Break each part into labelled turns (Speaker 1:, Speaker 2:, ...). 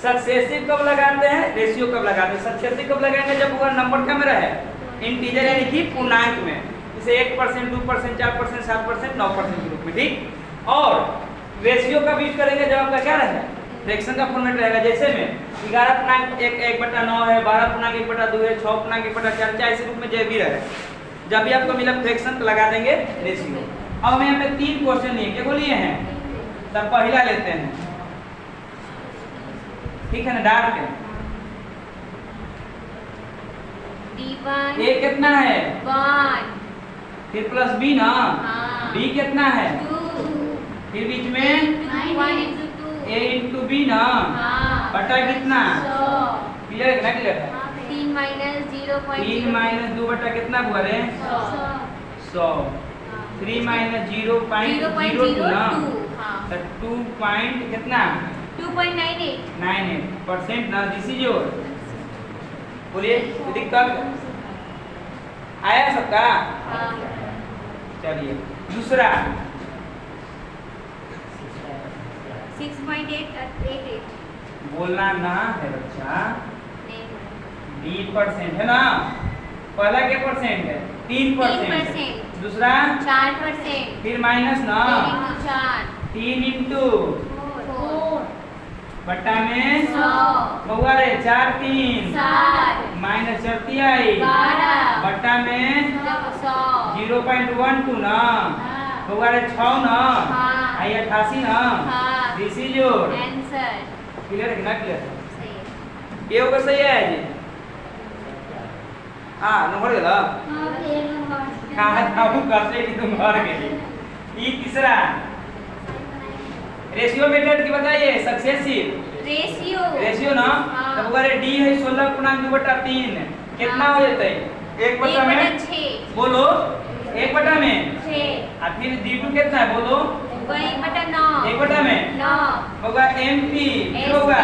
Speaker 1: Successive कब लगाते हैं, रेशियो कब लगाते हैं। सक्सेसिव कब लगाएंगे, जब वो नंबर क्या में रहे, इंटीजर यानी कि पूर्णांक में, जैसे 1%, 2%, 4%, 7%, 9% के रूप में, ठीक। और रेशियो का यूज करेंगे जब आपका क्या रहेगा, फ्रैक्शन का फॉर्मेट रहेगा। जैसे में 11.1/9 है, 12.1/2 है, 6.1/4, ऐसे रूप में जब भी रहे, जब भी आपको मिला फ्रैक्शन तो लगा देंगे रेशियो। अब हमें यहाँ पे 3 क्वेश्चन लिए, क्या बोलिए हैं, तब पहला लेते हैं, ठीक है ना, डार्क है।
Speaker 2: D1
Speaker 1: ए कितना है,
Speaker 2: 1,
Speaker 1: फिर प्लस बी ना,
Speaker 2: हाँ,
Speaker 1: बी कितना है,
Speaker 2: 2,
Speaker 1: फिर बीच में
Speaker 2: 1 into 2,
Speaker 1: ए इंटू बी ना,
Speaker 2: हाँ,
Speaker 1: बटा कितना,
Speaker 2: 100,
Speaker 1: क्लियर है कि ना क्लियर है।
Speaker 2: 3 minus 0.0,
Speaker 1: 3 माइनस 2 बटा कितना हुआ रे, 100। 3 माइनस 0.02 ना,
Speaker 2: 0.02, हाँ,
Speaker 1: तो 2 पॉइंट कितना,
Speaker 2: 2.98,
Speaker 1: 98% ना, दिस इज योर। बोलिए कोई दिक्कत आया सबका।
Speaker 2: हाँ,
Speaker 1: चलिए दूसरा
Speaker 2: 6.888,
Speaker 1: बोलना ना है बच्चा,
Speaker 2: नहीं,
Speaker 1: 20% है ना, पहला क्या परसेंट है, 3%,
Speaker 2: 3%,
Speaker 1: दूसरा
Speaker 2: 4%,
Speaker 1: फिर माइनस ना, 3 इंटू
Speaker 2: 4,
Speaker 1: बट्टा में
Speaker 2: 100,
Speaker 1: बउआ रे 4 3
Speaker 2: 7,
Speaker 1: माइनस 4 आई
Speaker 2: 12,
Speaker 1: बट्टा में
Speaker 2: 100,
Speaker 1: 0.12 ना,
Speaker 2: हाँ,
Speaker 1: बउआ रे 6 ना,
Speaker 2: हाँ,
Speaker 1: आई 88 ना,
Speaker 2: हाँ,
Speaker 1: this is your.
Speaker 2: Answer
Speaker 1: clear है कि ना क्लियर है,
Speaker 2: सही है।
Speaker 1: ये होगा सही है जी। हां नंबर गेला कहा था वो कैसे कि तुम घर गए। ये तीसरा रेशियो मेथड की बताइए, सक्सेसिव रेशियो ना,
Speaker 2: हाँ।
Speaker 1: तब अगर डी है 16.2/3 कितना हो जाता है, 1/6 में
Speaker 2: 6,
Speaker 1: बोलो, 1/6 में,
Speaker 2: 6,
Speaker 1: और फिर d2 कितना है बोलो,
Speaker 2: 1/9,
Speaker 1: 1/6 में
Speaker 2: 9,
Speaker 1: होगा mp, फिर होगा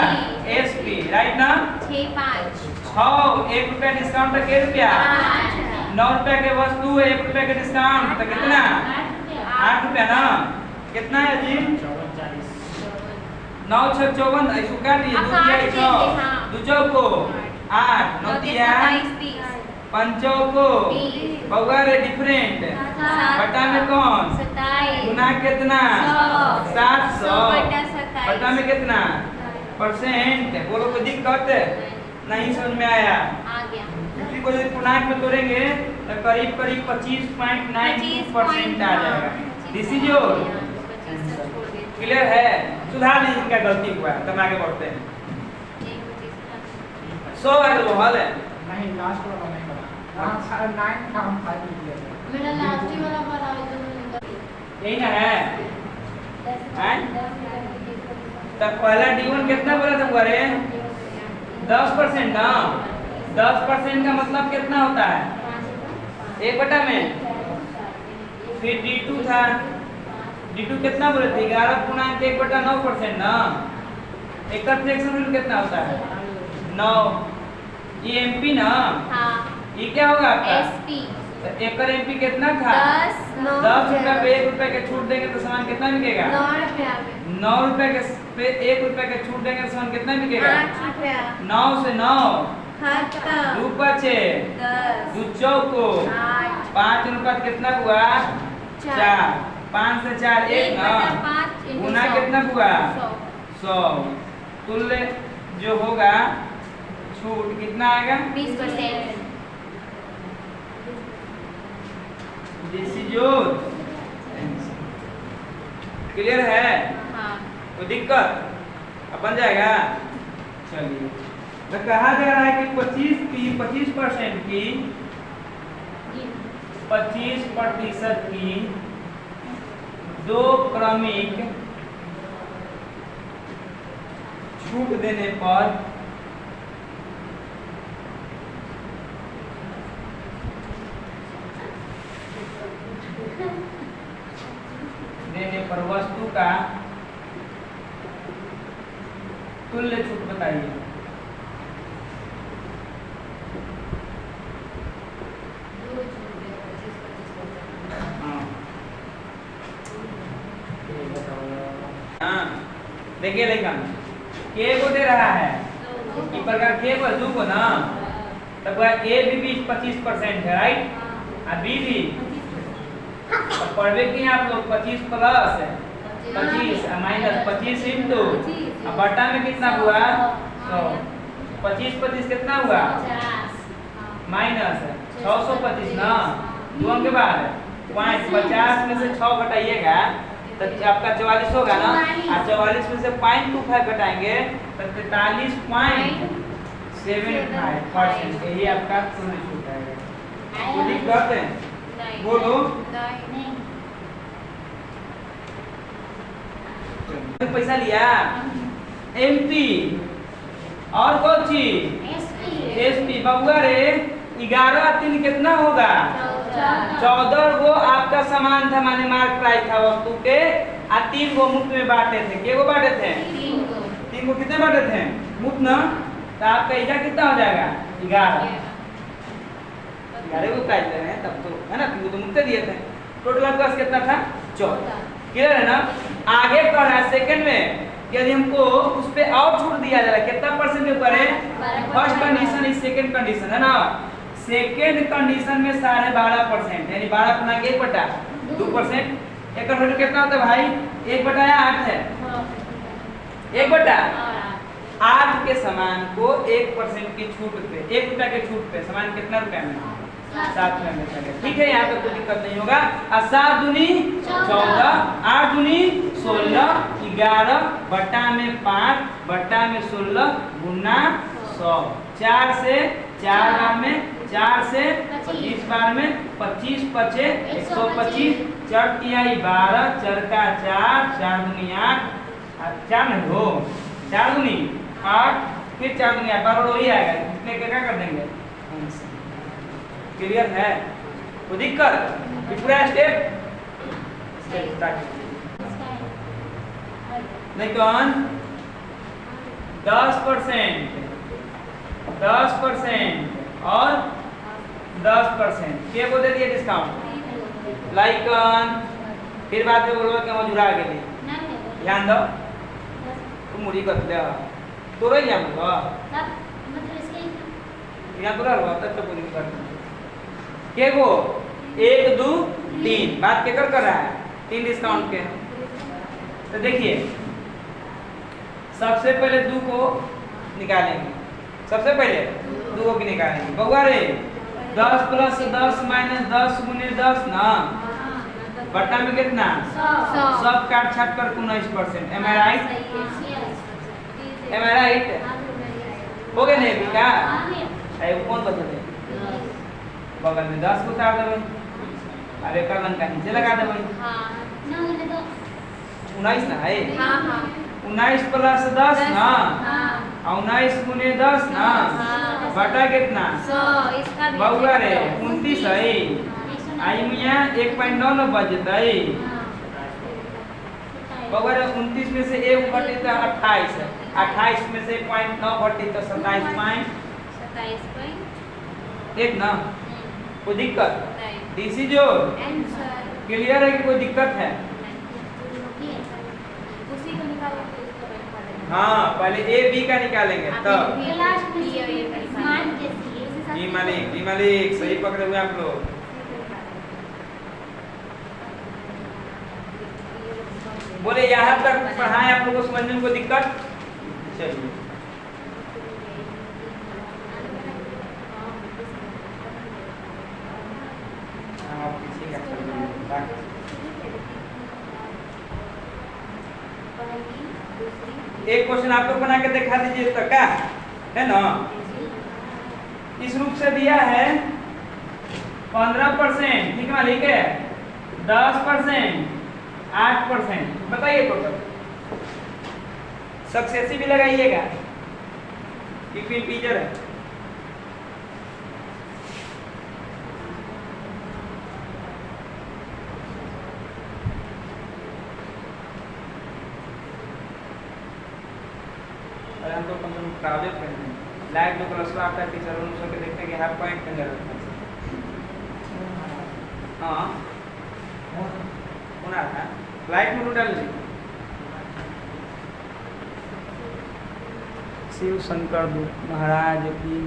Speaker 1: sp, राइट ना।
Speaker 2: 6, 5,
Speaker 1: 6 1 रुपया डिस्काउंट का के रुपया,
Speaker 2: 8,
Speaker 1: 9 रुपया के वस्तु है, 1 रुपया के डिस्काउंट तो कितना, 8 रुपया ना, कितना है जी, 9 6 54, इसको काट दिए, 2 6 6 2 चौको 8 9 तिया 5 को बउआ रे डिफरेंट बटा में कौन,
Speaker 2: 27,
Speaker 1: गुना कितना, 700 बटा में कितना परसेंट, बोलो कोई दिक्कत नहीं समझ में आया।
Speaker 2: आ गया,
Speaker 1: इसी को यदि पूर्णांक में तोड़ेंगे तो करीब करीब 25.92% आ जाएगा। दिस इज योर, क्लियर है, सुधार लीजिए इनका गलती हुआ, तब आगे बढ़ते हैं। 100 आगे लो हल है,
Speaker 3: नहीं लास्ट वाला नहीं बना, 9 का हम 5 लिख लेते हैं।
Speaker 2: मेरा लास्ट ही वाला बना है,
Speaker 1: यही ना है, हैं? तब पहला D1 कितना बोला था बुआ रे, 10% ना, 10% का मतलब कितना होता है, 1/में, फिर D2 था, D2 कितना बोले थे, 11.1/9% ना, एक का फ्रैक्शन वैल्यू कितना होता है 9, ये MP ना,
Speaker 2: हाँ,
Speaker 1: ये क्या होगा आपका,
Speaker 2: SP,
Speaker 1: तो एक का MP कितना था, 10 रुपया पे 1 रुपया के छूट देंगे तो सामान कितना बिकेगा,
Speaker 2: 9 रुपया में,
Speaker 1: 9 रुपया के पे 1 रुपया के छूट देंगे तो सामान कितना बिकेगा,
Speaker 2: 8 रुपया,
Speaker 1: 9 से 9
Speaker 2: खत्म,
Speaker 1: 2 5
Speaker 2: 10,
Speaker 1: 2 चौको
Speaker 2: 8,
Speaker 1: 5 रुपया कितना हुआ 4, 5 से 4 1 ना,
Speaker 2: 1/5
Speaker 1: गुना कितना हुआ
Speaker 2: 100,
Speaker 1: 100, तुल्य जो होगा छूट कितना आएगा,
Speaker 2: 20%,
Speaker 1: दिस इज योर। क्लियर है,
Speaker 2: हाँ,
Speaker 1: कोई दिक्कत अब बन जाएगा। चलिए तो कहा जा रहा है कि 25% की 25% की 2 क्रमिक छूट देने पर वस्तु का तुल्य छूट बताइए। हाँ देखिए लेकिन के को दे रहा है इस प्रकार के को 2 को ना, तब ए भी 25% है, राइट, और बी भी पढ़वे की आप लोग 25 प्लस 25 माइनस 25 इंटू बटा में कितना हुआ 100, 25 कितना हुआ माइनस 625 ना, 2 के बाद पॉइंट 50 में से 6 घटाइएगा तो आपका 44 होगा ना, और 44 में से 0.25 घटाएंगे तो 43.75%, यही आपका कुल छूट आएगा। तो लिख करते हैं, बोलो पैसा लिया एमपी और कौन चीज एसपी बबुआ रे 11 3 कितना होगा 14 गो आपका सामान था, माने मार्क प्राइस था वस्तु के, और 3 गो मुफ्त में बांटे थे। के गो बांटे थे 3 गो कितने बांटे थे मुफ्त ना, तो आपका इजा कितना हो जाएगा 11 गो प्राइस ले रहे हैं तब तो है ना, 3 गो तो मुफ्त दिए थे, टोटल आपका कितना था 14। क्लियर है ना। आगे कर रहा है सेकंड में, यदि हमको उस पे और छूट दिया जा रहा है कितना परसेंट के ऊपर है, first condition is second condition है ना, सेकंड कंडीशन में 12.5% यानी 12 1 बटा 2%, एक वैल्यू कितना होता है भाई 1 बटा 8 है, 1 बटा 8 के सामान को 1% की छूट पे 1 रुपया के छूट पे सामान कितना रुपया में 7 रुपया में चलेगा। ठीक है, यहाँ पे कोई दिक्कत नहीं होगा। 7 दूनी 14, 8 दूनी 16, 11 बटा में 5 बटा में 16 गुना 100, 4 से 4 बार में 4 से 25 बार में 25 पचे 125, 4 तिहाई 12, 4 का 4, 4 दूनी 8, 4 नहीं हो 4 दूनी 8, फिर 4 दूनी 8 बार वही आएगा, इसमें क्या कर देंगे। क्लियर है, कोई दिक्कत पूरा स्टेप नहीं कौन 10% और 10% के को दे दिए डिस्काउंट लाइकन, फिर बाद में बोलो कि मजूरा आगे लिए ध्यान दो तुम मुड़ी कर ले तो रही जान दो यहाँ तो रहा तब तो पूरी कर के वो 1 2 3 बात के कर रहा है 3 डिस्काउंट के। तो देखिए सबसे पहले 2 को निकालेंगे, सबसे पहले 2 को निकालेंगे बउआ रे 10 प्लस 10 माइनस 10 गुने 10 ना बटा में कितना 100, सब काट छाट कर 19%। एम आई राइट, एम आई राइट हो गया नहीं बेटा, अरे कौन बता दे बगल में 10 को उतार देवे, अरे कलम का नीचे लगा देवे 19 ना है 19 प्लस 10 ना, 19 गुने 10 ना बटा कितना 100, बउआ रे 29 है, आई मियां 1.9 बच जाए बउआ रे 29 में से 1 घटे तो 28 है, 28 में से 0.9 घटे तो 27 एक ना, कोई दिक्कत डीसी जो क्लियर है कि कोई दिक्कत है। हाँ पहले ए बी का निकालेंगे तब जी मालिक सही पकड़े हुए आप लोग। बोले यहाँ तक पढ़ाएं आप लोगों को समझने में कोई दिक्कत, चलिए एक क्वेश्चन आप लोग बना के दिखा दीजिए तो क्या है ना, इस रूप से दिया है 15%, ठीक है लिख है 10%, 8%, बताइए टोटल सक्सेसिव भी लगाइएगा, इंटीजर है। हम तो कम से कम प्राइवेट करते हैं लाइव जो क्लास में आपका टीचर उन सबके देखते हैं कि हर पॉइंट पे जरूरत है। हाँ होना था लाइट में डाल लीजिए शिव शंकर महाराज की